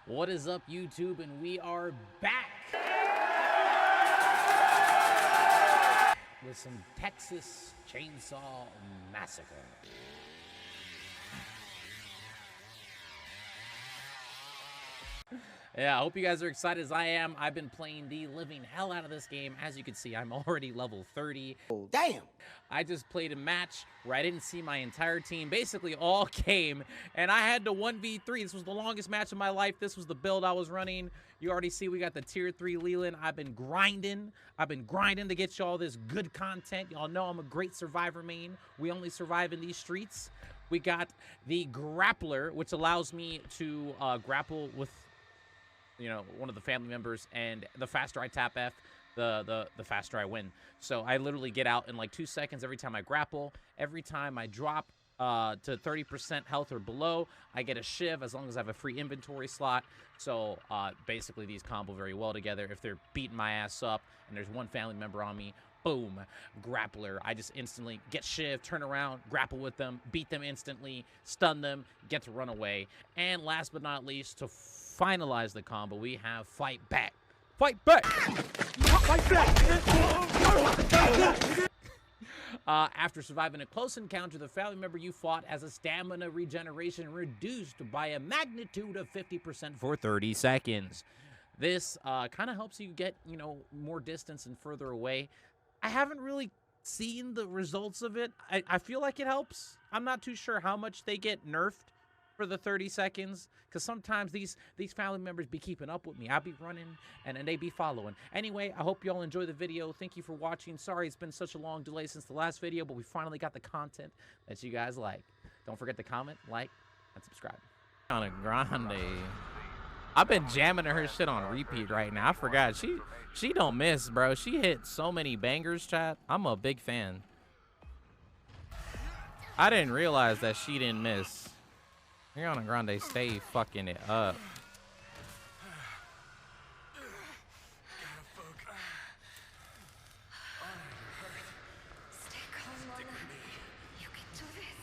What is up, YouTube? And we are back with some Texas Chainsaw Massacre. Yeah, I hope you guys are excited as I am. I've been playing the living hell out of this game. As you can see, I'm already level 30. Oh, damn! I just played a match where I didn't see my entire team basically all game, and I had to 1v3. This was the longest match of my life. This was the build I was running. You already see we got the tier 3 Leland. I've been grinding to get you all this good content. Y'all know I'm a great survivor main. We only survive in these streets. We got the grappler, which allows me to grapple with, you know, one of the family members, and the faster I tap F, the faster I win. So I literally get out in like 2 seconds every time I grapple. Every time I drop to 30% health or below, I get a shiv as long as I have a free inventory slot. So basically these combo very well together. If they're beating my ass up and there's one family member on me, boom, grappler. I just instantly get shiv, turn around, grapple with them, beat them instantly, stun them, get to run away. And last but not least, to finalize the combo, we have fight back. Fight back! Fight back! After surviving a close encounter, the family member you fought has a stamina regeneration reduced by a magnitude of 50% for 30 seconds. This kind of helps you get, you know, more distance and further away. I haven't really seen the results of it. I feel like it helps. I'm not too sure how much they get nerfed for the 30 seconds, because sometimes these family members be keeping up with me. I be running and they be following. Anyway, I hope y'all enjoy the video. Thank you for watching. Sorry it's been such a long delay since the last video, but we finally got the content that you guys like. Don't forget to comment, like, and subscribe. On a grande. I've been jamming her shit on repeat right now. I forgot. She don't miss, bro. She hit so many bangers, chat. I'm a big fan. I didn't realize that she didn't miss. Ariana Grande stay fucking it up. Stay calm, Lana. You can do this.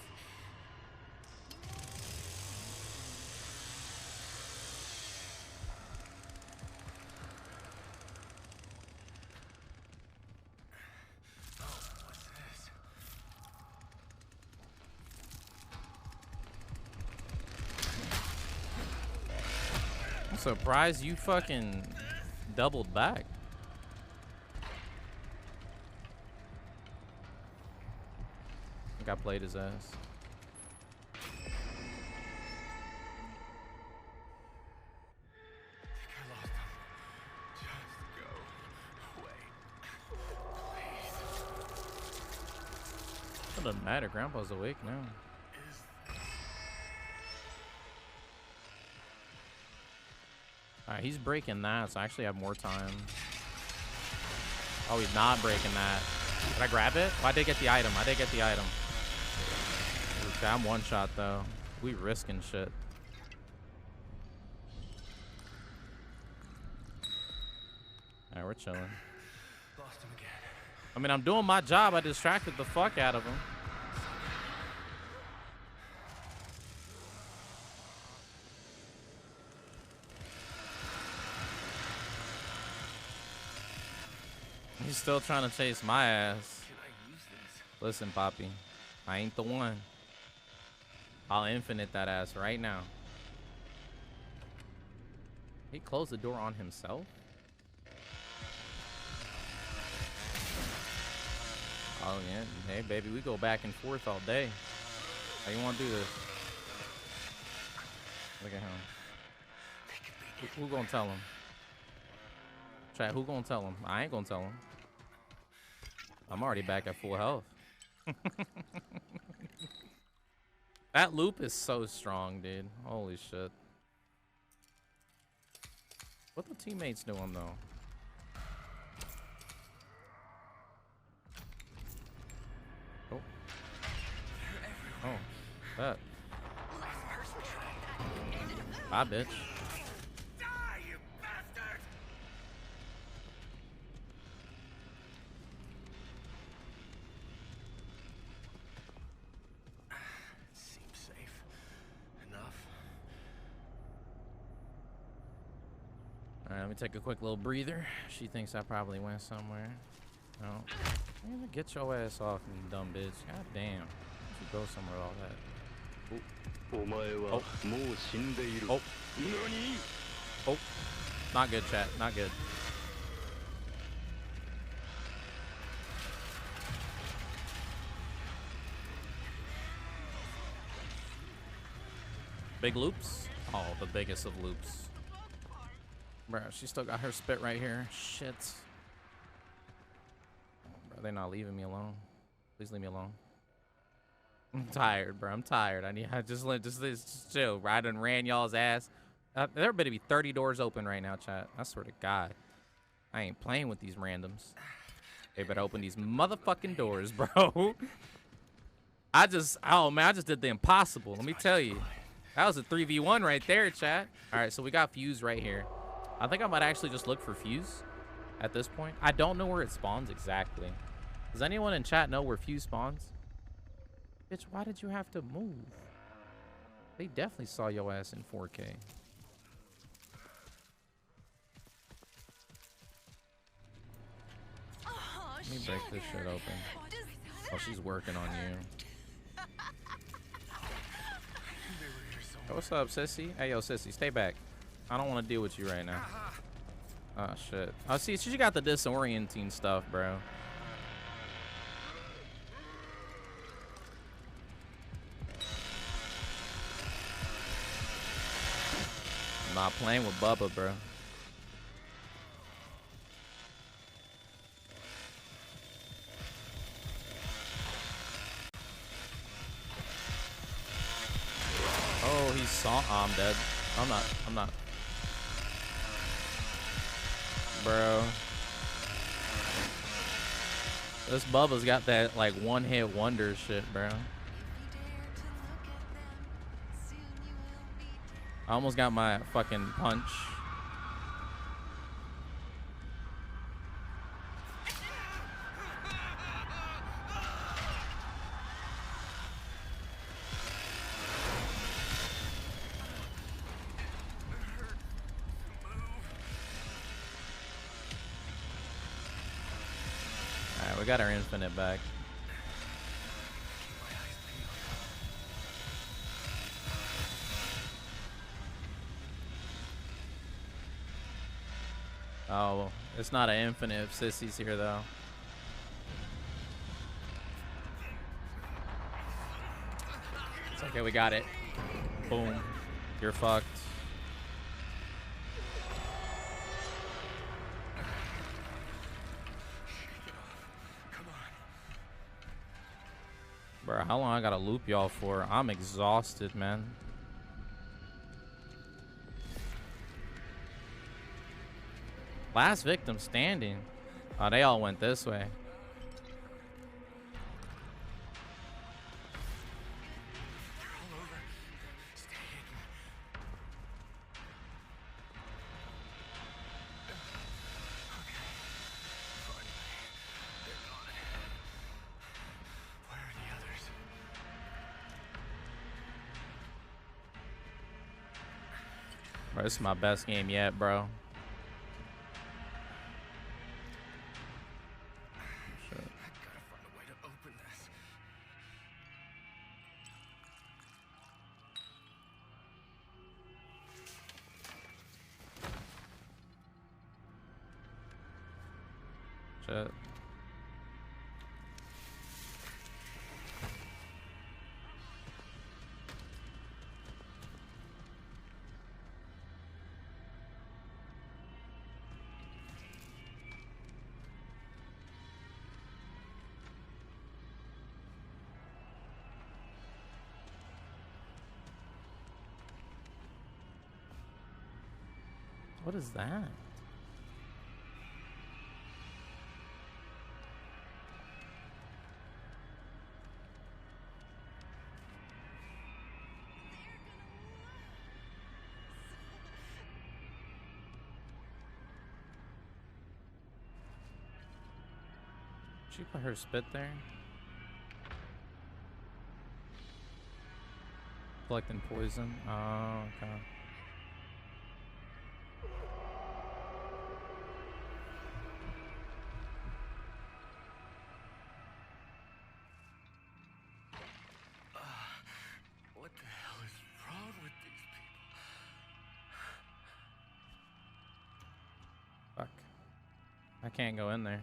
I'm surprised you fucking doubled back. I think I played his ass. It doesn't matter. Grandpa's awake now. Alright, he's breaking that, so I actually have more time. Oh, he's not breaking that. Did I grab it? Oh, I did get the item. I did get the item. Okay, I'm one shot, though. We risking shit. Alright, we're chilling. Lost him again. I mean, I'm doing my job. I distracted the fuck out of him. He's still trying to chase my ass. Can I use this? Listen, Poppy, I ain't the one. I'll infinite that ass right now. He closed the door on himself? Oh, yeah. Hey, baby, we go back and forth all day. How you want to do this? Look at him. Who gonna tell him? Chat, who gonna tell him? I ain't gonna tell him. I'm already back at full health. That loop is so strong, dude. Holy shit. What the teammates doing, though? Oh. Oh. That. Bye, bitch. All right, let me take a quick little breather. She thinks I probably went somewhere. No. Man, get your ass off me, you dumb bitch. God damn. You go somewhere with all that. Oh. Oh. Oh. Not good, chat. Not good. Big loops? Oh, the biggest of loops. Bro, she still got her spit right here. Shit. Bro, they're not leaving me alone. Please leave me alone. I'm tired, bro. I'm tired. I just chill. I done ran y'all's ass. There better be 30 doors open right now, chat. I swear to God. I ain't playing with these randoms. They better open these motherfucking doors, bro. Oh man, I just did the impossible. Let me tell you. That was a 3v1 right there, chat. All right, so we got Fuse right here. I think I might actually just look for Fuse at this point. I don't know where it spawns exactly. Does anyone in chat know where Fuse spawns? Bitch, why did you have to move? They definitely saw your ass in 4K. Let me break this shit open. Oh, she's working on you. Hey, what's up, sissy? Hey, yo, sissy, stay back. I don't want to deal with you right now. Oh, shit. Oh, see, she got the disorienting stuff, bro. I'm not playing with Bubba, bro. Oh, he saw. Oh, I'm dead. I'm not. Bro. This Bubba's got that, like, one-hit wonder shit, bro. I almost got my fucking punch. Alright, we got our infinite back. Oh, it's not an infinite if Sissy's here, though. It's okay, we got it. Boom. You're fucked. Bro, how long I gotta loop y'all for? I'm exhausted, man. Last victim standing. Oh, they all went this way. Bro, this is my best game yet, bro. Shit. Shit. What is that? She put her spit there. Collecting poison. Oh, okay. I can't go in there.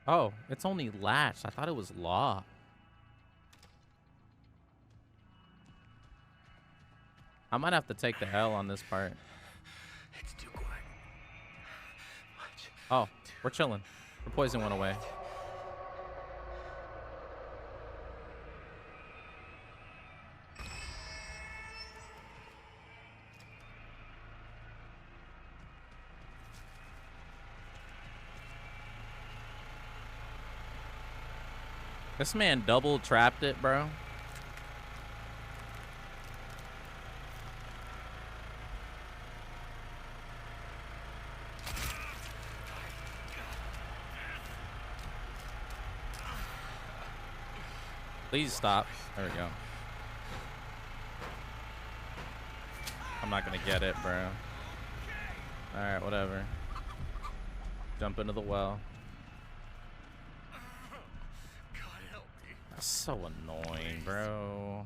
Oh, it's only latched. I thought it was locked. I might have to take the L on this part. It's too quiet. Much. Oh, we're chilling. The poison went away. This man double trapped it, bro. Please stop. There we go. I'm not gonna get it, bro. Alright, whatever. Jump into the well. God help me. That's so annoying, bro.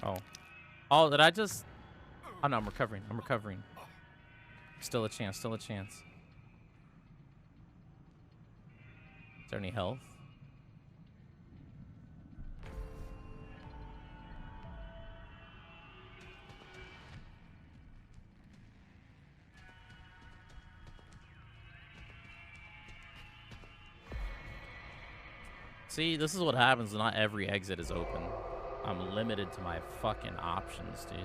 Oh. Oh, did I just... Oh, no, I'm recovering. I'm recovering. Still a chance. Still a chance. Is there any health? See, this is what happens when not every exit is open. I'm limited to my fucking options, dude.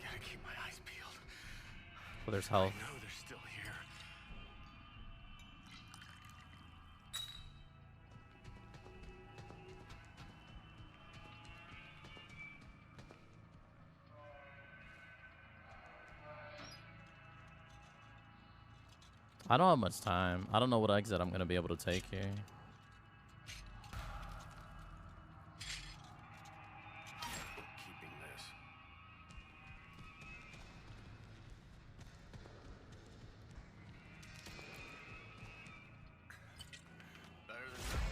Gotta keep my eyes peeled. Well, there's health. I know they're still here. I don't have much time. I don't know what exit I'm gonna be able to take here. Keeping this. Better than nothing.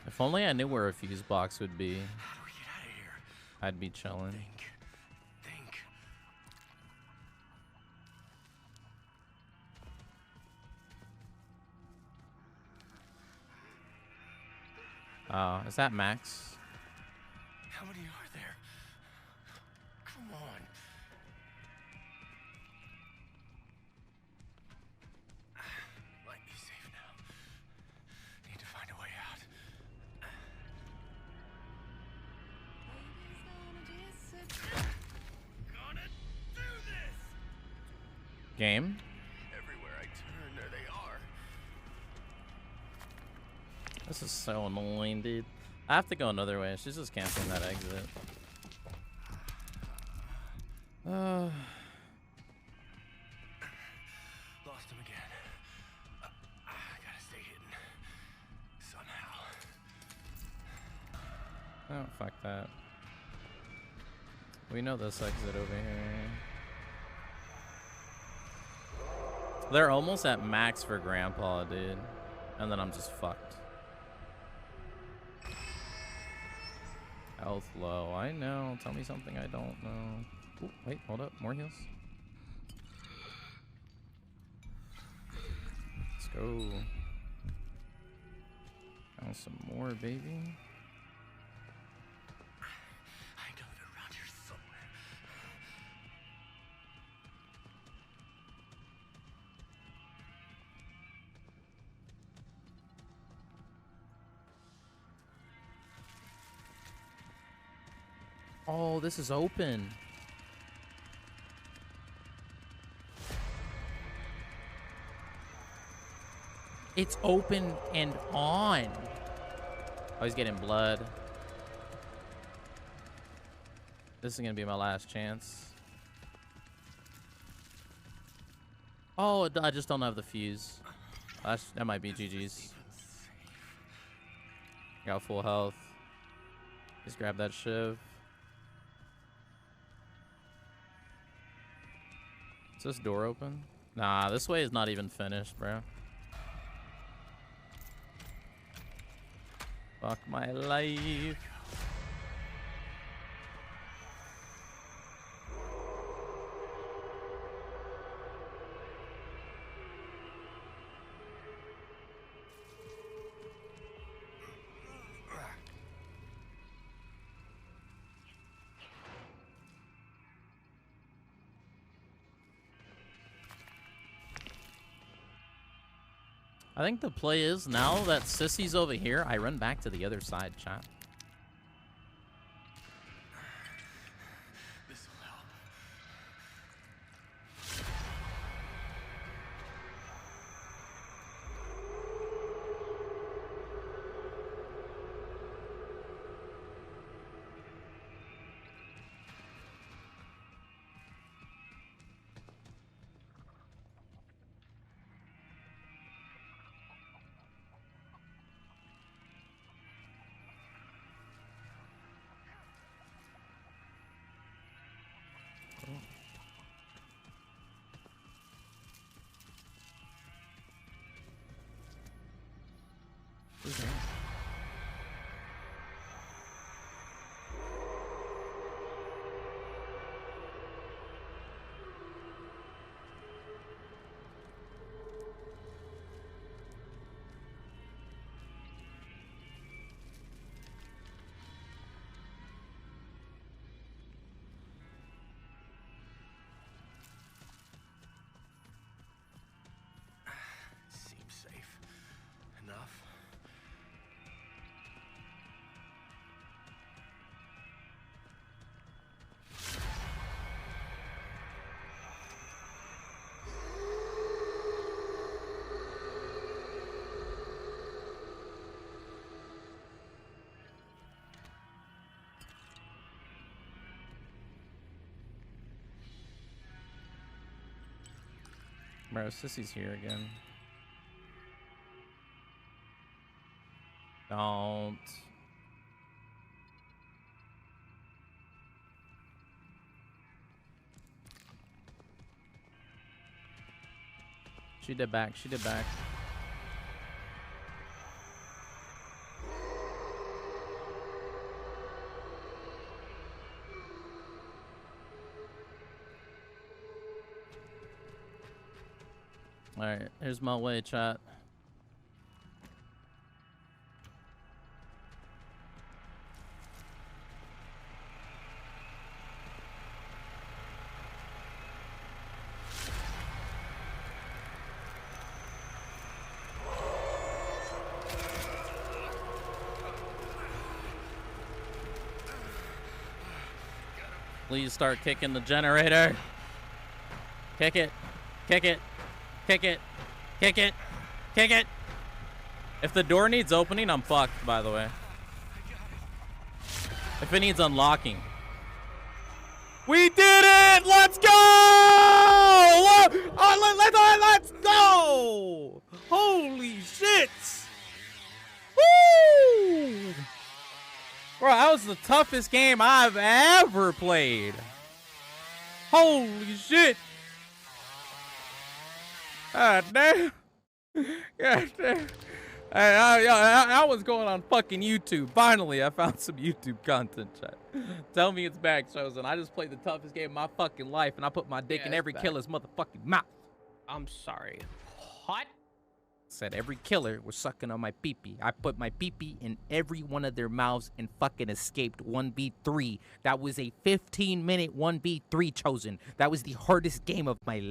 If only I knew where a fuse box would be, How do we get out of here? I'd be chilling. Think. Is that Max? How many are there? Come on. Might be safe now. Need to find a way out. Gonna do this! Game? Everywhere I turn, there they are. This is so annoying, dude. I have to go another way. She's just canceling that exit. Lost him again. Gotta stay hidden. Somehow. Oh, fuck that. We know this exit over here. They're almost at max for Grandpa, dude. And then I'm just fucked. Health low. I know. Tell me something I don't know. Ooh, wait, hold up. More heals. Let's go. Found some more, baby. I know they're around here somewhere. Oh, this is open. It's open and on. Oh, he's getting blood. This is gonna be my last chance. Oh, I just don't have the fuse. That might be GG's. Got full health. Just grab that shiv. Is this door open? Nah, this way is not even finished, bro. Fuck my life. I think the play is now that Sissy's over here, I run back to the other side, chat. This'll help. Seems safe enough. Bro, Sissy's here again. Don't. She did back. She did back. Alright, here's my way, chat. Please start kicking the generator. Kick it. Kick it. Kick it. Kick it. Kick it. If the door needs opening, I'm fucked, by the way. If it needs unlocking. We did it! Let's go! Let's go! Holy shit! Woo! Bro, that was the toughest game I've ever played. Holy shit! God damn. God damn. That was going on fucking YouTube. Finally, I found some YouTube content, chat. Tell me it's back, Chosen. I just played the toughest game of my fucking life, and I put my dick in every killer's motherfucking mouth. I'm sorry. What? Said every killer was sucking on my pee-pee. I put my pee-pee in every one of their mouths and fucking escaped 1v3. That was a 15-minute 1v3, Chosen. That was the hardest game of my life.